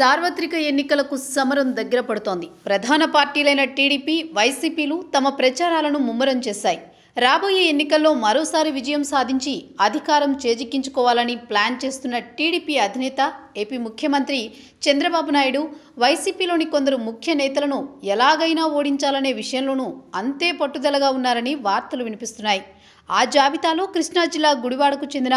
సార్వత్రిక ఎన్నికలకు సమరం దగ్గర పడుతోంది. ప్రధాన పార్టీలైన టీడీపీ, వైసీపీలు తమ ప్రచారాలను ముమ్మరం చేశాయి. రాబోయే ఎన్నికల్లో మరోసారి విజయం సాధించి అధికారం చేజిక్కించుకోవాలని ప్లాన్ చేస్తున్న టీడీపీ అధినేత, ఏపీ ముఖ్యమంత్రి చంద్రబాబు నాయుడు వైసీపీలోని కొందరు ముఖ్య నేతలను ఎలాగైనా ఓడించాలనే విషయంలోనూ అంతే పట్టుదలగా ఉన్నారని వార్తలు వినిపిస్తున్నాయి. ఆ జాబితాలో కృష్ణా జిల్లా గుడివాడకు చెందిన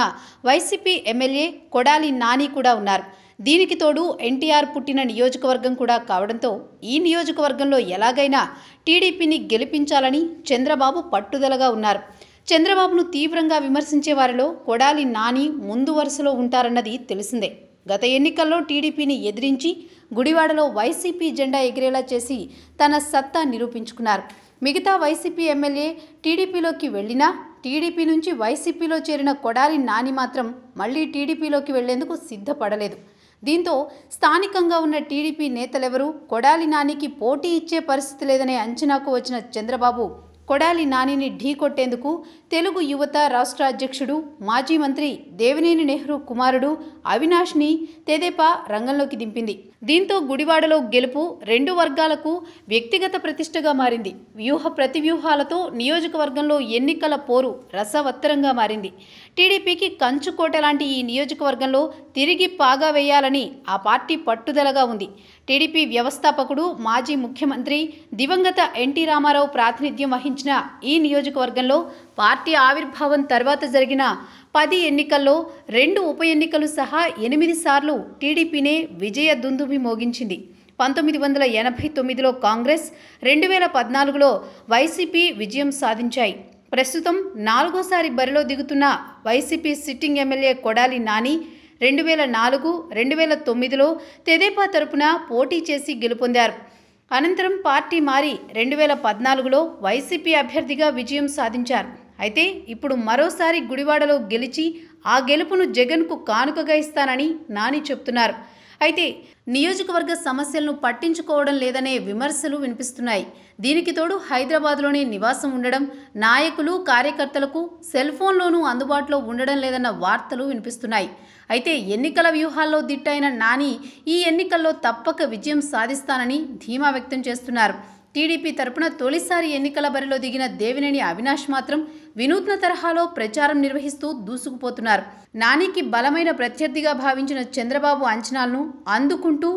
వైసీపీ ఎమ్మెల్యే కొడాలి నాని కూడా ఉన్నారు. దీనికి తోడు ఎన్టీఆర్ పుట్టిన నియోజకవర్గం కూడా కావడంతో ఈ నియోజకవర్గంలో ఎలాగైనా టీడీపీని గెలిపించాలని చంద్రబాబు పట్టుదలగా ఉన్నారు. చంద్రబాబును తీవ్రంగా విమర్శించే వారిలో కొడాలి నాని ముందు వరుసలో ఉంటారన్నది తెలిసిందే. గత ఎన్నికల్లో టీడీపీని ఎదిరించి గుడివాడలో వైసీపీ జెండా ఎగిరేలా చేసి తన సత్తా నిరూపించుకున్నారు. మిగతా వైసీపీ ఎమ్మెల్యే టీడీపీలోకి వెళ్ళినా టీడీపీ నుంచి వైసీపీలో చేరిన కొడాలి నాని మాత్రం మళ్లీ టీడీపీలోకి వెళ్లేందుకు సిద్ధపడలేదు. దీంతో స్థానికంగా ఉన్న టీడీపీ నేతలెవరూ కొడాలి నానికి పోటీ ఇచ్చే పరిస్థితి లేదనే అంచనాకు వచ్చిన చంద్రబాబు కొడాలి నానిని ఢీకొట్టేందుకు తెలుగు యువత రాష్ట్ర అధ్యక్షుడు, మాజీ మంత్రి దేవినేని నెహ్రూ కుమారుడు అవినాష్ని తెదేపా రంగంలోకి దింపింది. దీంతో గుడివాడలో గెలుపు రెండు వర్గాలకు వ్యక్తిగత ప్రతిష్టగా మారింది. వ్యూహ ప్రతివ్యూహాలతో నియోజకవర్గంలో ఎన్నికల పోరు రసవత్తరంగా మారింది. టీడీపీకి కంచుకోట లాంటి ఈ నియోజకవర్గంలో తిరిగి పాగా వేయాలని ఆ పార్టీ పట్టుదలగా ఉంది. టీడీపీ వ్యవస్థాపకుడు, మాజీ ముఖ్యమంత్రి దివంగత ఎన్టీ రామారావు ప్రాతినిధ్యం వహించిన ఈ నియోజకవర్గంలో పార్టీ ఆవిర్భావం తర్వాత జరిగిన 10 ఎన్నికల్లో 2 ఉప ఎన్నికలు సహా 8 సార్లు టీడీపీనే విజయ దుందుభి మోగించింది. 1989లో కాంగ్రెస్, 2014లో వైసీపీ విజయం సాధించాయి. ప్రస్తుతం 4వసారి బరిలో దిగుతున్న YCP sitting MLA Kodali Nani 2004, 2009లో తెదేపా తరపున పోటీ చేసి గెలుపొందారు. అనంతరం పార్టీ మారి 2014లో వైసీపీ అభ్యర్థిగా విజయం సాధించారు. అయితే ఇప్పుడు మరోసారి గుడివాడలో గెలిచి ఆ గెలుపును జగన్కు కానుకగా ఇస్తానని నాని చెప్తున్నారు. అయితే నియోజకవర్గ సమస్యలను పట్టించుకోవడం లేదనే విమర్శలు వినిపిస్తున్నాయి. దీనికి తోడు హైదరాబాద్లోనే నివాసం ఉండడం, నాయకులు, కార్యకర్తలకు సెల్ ఫోన్లోనూ అందుబాటులో ఉండడం లేదన్న వార్తలు వినిపిస్తున్నాయి. అయితే ఎన్నికల వ్యూహాల్లో దిట్టైన నాని ఈ ఎన్నికల్లో తప్పక విజయం సాధిస్తానని ధీమా వ్యక్తం చేస్తున్నారు. టీడీపీ తరపున తొలిసారి ఎన్నికల బరిలో దిగిన దేవినేని అవినాష్ మాత్రం వినూత్న తరహాలో ప్రచారం నిర్వహిస్తూ దూసుకుపోతున్నారు. నానికి బలమైన ప్రత్యర్థిగా భావించిన చంద్రబాబు అంచనాలను అందుకుంటూ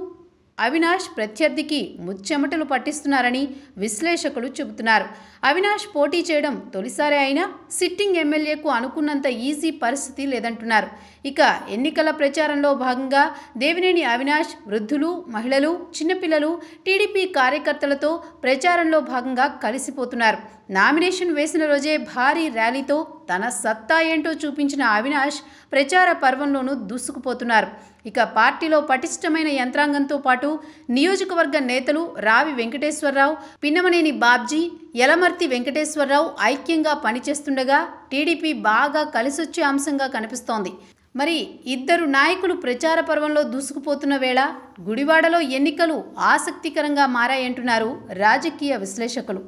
అవినాష్ ప్రత్యర్థికి ముచ్చెమటలు పట్టిస్తున్నారని విశ్లేషకులు చెబుతున్నారు. అవినాష్ పోటీ చేయడం తొలిసారి అయినా సిట్టింగ్ ఎమ్మెల్యేకు అనుకున్నంత ఈజీ పరిస్థితి లేదంటున్నారు. ఇక ఎన్నికల ప్రచారంలో భాగంగా దేవినేని అవినాష్ వృద్ధులు, మహిళలు, చిన్నపిల్లలు, టీడీపీ కార్యకర్తలతో ప్రచారంలో భాగంగా కలిసిపోతున్నారు. నామినేషన్ వేసిన రోజే భారీ ర్యాలీతో తన సత్తా ఏంటో చూపించిన అవినాష్ ప్రచార పర్వంలోనూ దూసుకుపోతున్నారు. ఇక పార్టీలో పటిష్టమైన యంత్రాంగంతో పాటు నియోజకవర్గ నేతలు రావి వెంకటేశ్వరరావు, పిన్నమనేని బాబ్జీ, యలమర్తి వెంకటేశ్వరరావు ఐక్యంగా పనిచేస్తుండగా టీడీపీ బాగా కలిసొచ్చే అంశంగా కనిపిస్తోంది. మరి ఇద్దరు నాయకులు ప్రచార పర్వంలో దూసుకుపోతున్న వేళ గుడివాడలో ఎన్నికలు ఆసక్తికరంగా మారాయంటున్నారు రాజకీయ విశ్లేషకులు.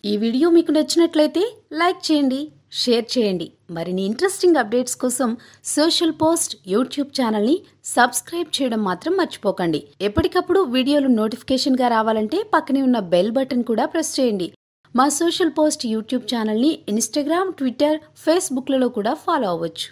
ఈ వీడియో మీకు నచ్చినట్లయితే లైక్ చేయండి, షేర్ చేయండి. మరిన్ని ఇంట్రెస్టింగ్ అప్డేట్స్ కోసం సోషల్ పోస్ట్ యూట్యూబ్ ఛానల్ని సబ్స్క్రైబ్ చేయడం మాత్రం మర్చిపోకండి. ఎప్పటికప్పుడు వీడియోలు నోటిఫికేషన్గా రావాలంటే పక్కనే ఉన్న బెల్ బటన్ కూడా ప్రెస్ చేయండి. మా సోషల్ పోస్ట్ యూట్యూబ్ ఛానల్ని ఇన్స్టాగ్రామ్, ట్విట్టర్, ఫేస్బుక్లలో కూడా ఫాలో అవ్వచ్చు.